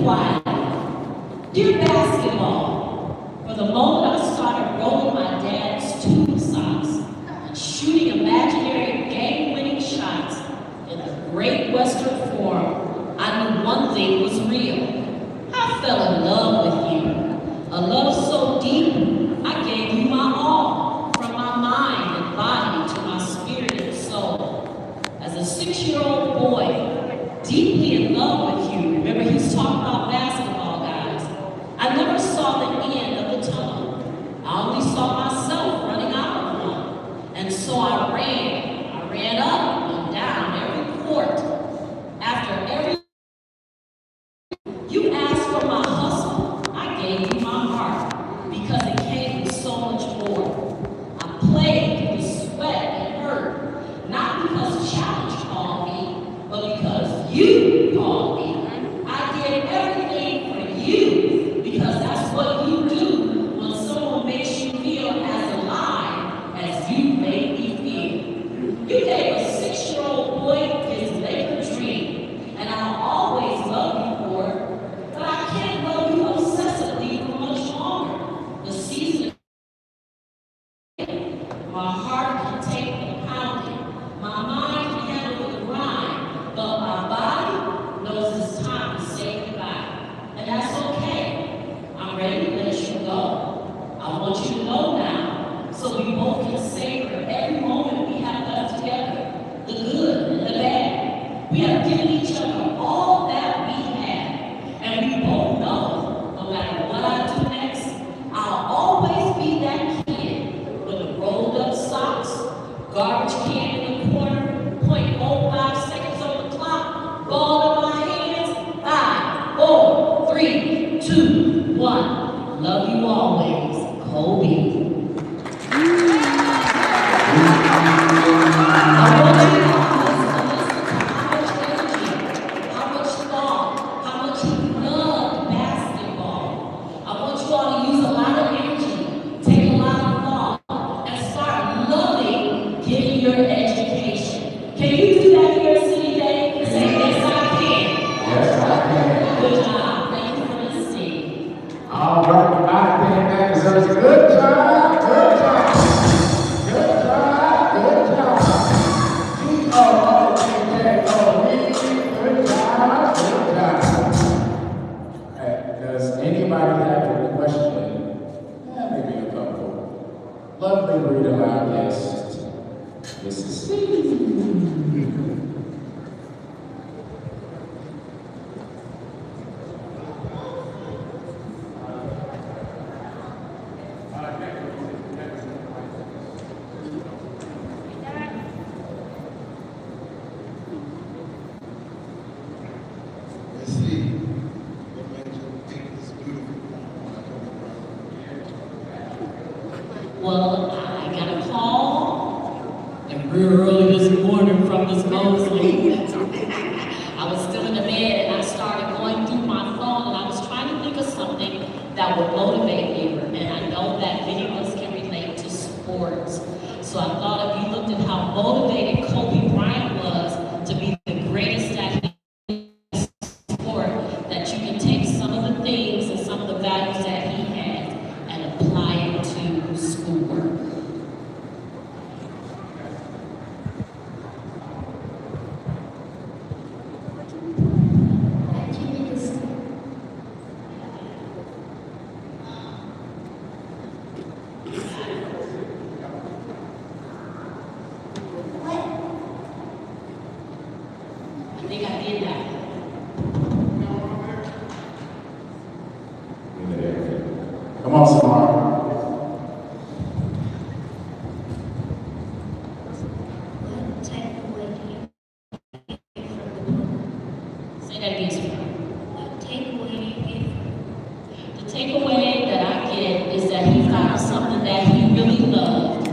quietly. Dear basketball, for the moment I started rolling my dad's tube socks and shooting imaginary game-winning shots in the Great Western Forum, I knew one thing was real. I fell in love with you. A love so deep, I gave you my all, from my mind and body to my spirit and soul. As a 6-year-old boy, deeply in love with you, remember he's talking about basketball, guys, I never saw the end of the tunnel. I only saw myself running out of one. And so I ran up and down every court. After every you asked for my hustle, I gave you my heart, because it came with so much more. I played with sweat and hurt, not because challenge called me, but because you called me. I did everything for you, because that's what you do when someone makes you feel as alive as you made me feel. You gave a 6-year-old boy his Laker dream, and I'll always love you for it. But I can't love you obsessively for much longer. The season, my heart can take the pounding, my mind can handle the grind, but my body knows it's time to say goodbye. And that's okay. I'm ready to let you go. I want you to know now, so we both can savor every moment we have left together, the good and the bad. We have given each other all that we have. And we both know, no matter what I do next, I'll always be that kid with the rolled up socks, garbage can in the corner, 0.05 seconds on the clock, ball in my hands, 5, 4, 3, 2, 1. Love you always, Kobe. I want you to listen to how much energy, how much thought, how much he loved basketball. I want you all to use a lot of energy, take a lot of thought, and start loving getting your education. Can you do that here at City Day? Say, yes, I can. Yes, I can. Good job. Thank you for listening. All right, I think that deserves a good job, good job, good job, good job. G-O-O-K-K-O-E, good job, good job. Does anybody have a question? Maybe a couple. Lovely read aloud guest, Mrs. Steve. Well, I got a call, and real early this morning from Miss Mosley. I was still in the bed, and I started going through my phone, and I was trying to think of something that would motivate you. And I know that many of us can relate to sports. So I thought if you looked at how motivated Kobe Bryant was to be the greatest at his sport, that you can take some of the things and some of the values that he has and apply it to schoolwork. I think I did that. Come on, Samara. Say that again, Samara. The takeaway that I get is that he found something that he really loved,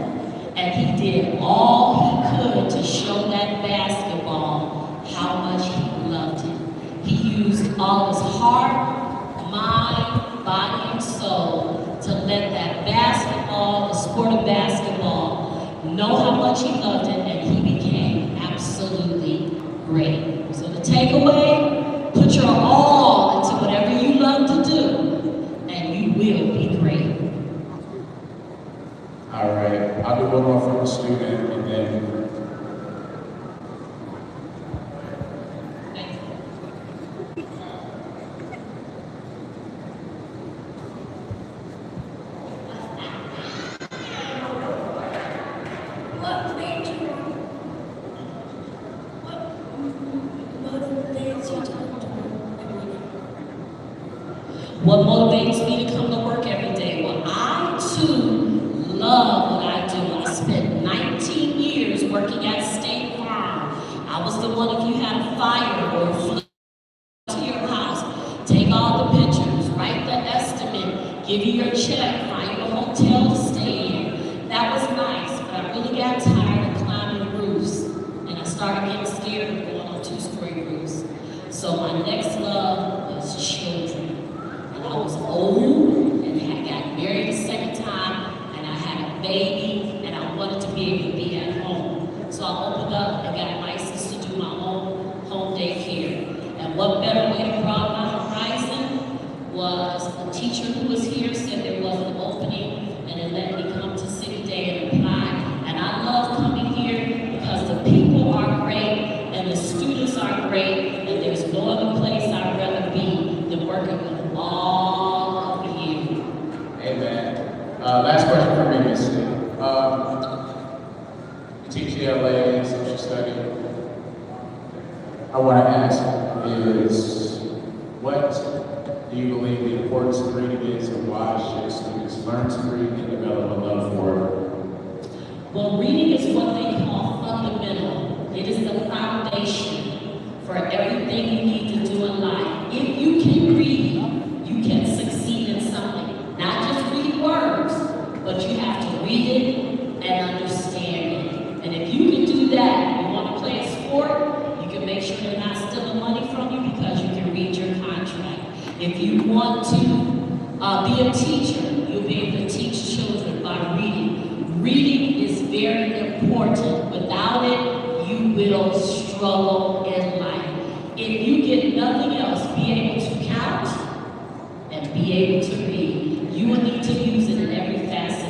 and he did all he could to show that basketball how much he loved it. He used all his heart, mind, body, and soul to let that basketball, the sport of basketball, know how much he loved it, and he became absolutely great. So the takeaway, put your all into whatever What motivates me to come to work every day? Well, I too love what I do. I spent 19 years working at State Farm. I was the one, if you had a fire or a flood to your house, take all the pictures, write the estimate, give you your check, find you a hotel to stay in. That was nice, but I really got tired of climbing roofs, and I started getting scared of going on two-story roofs. So my next love was children. And I was old and had got married a second time, and I had a baby, and I wanted to be able to be at home. So I opened up and got a license to do my own home daycare. And what better way to broaden my horizon was a teacher who was here said there was an opening, and it let me come to City Day and apply. And I love coming here because the people are great and the students are great, and there's no other place I'd rather be than working with all of you. Amen. Last question for me, Miss C. You teach ELA, social study. I want to ask is, what do you believe the importance of reading is, and why should students learn to read and develop a love for it? Well, reading is what they call fundamental. It is the foundation for everything you need to do in life. If you can read, you can succeed in something. Not just read words, but you have to read it and understand it. And if you can do that, you want to play a sport, make sure they're not stealing money from you because you can read your contract. If you want to be a teacher, you'll be able to teach children by reading. Reading is very important. Without it, you will struggle in life. If you get nothing else, be able to count and be able to read. You will need to use it in every facet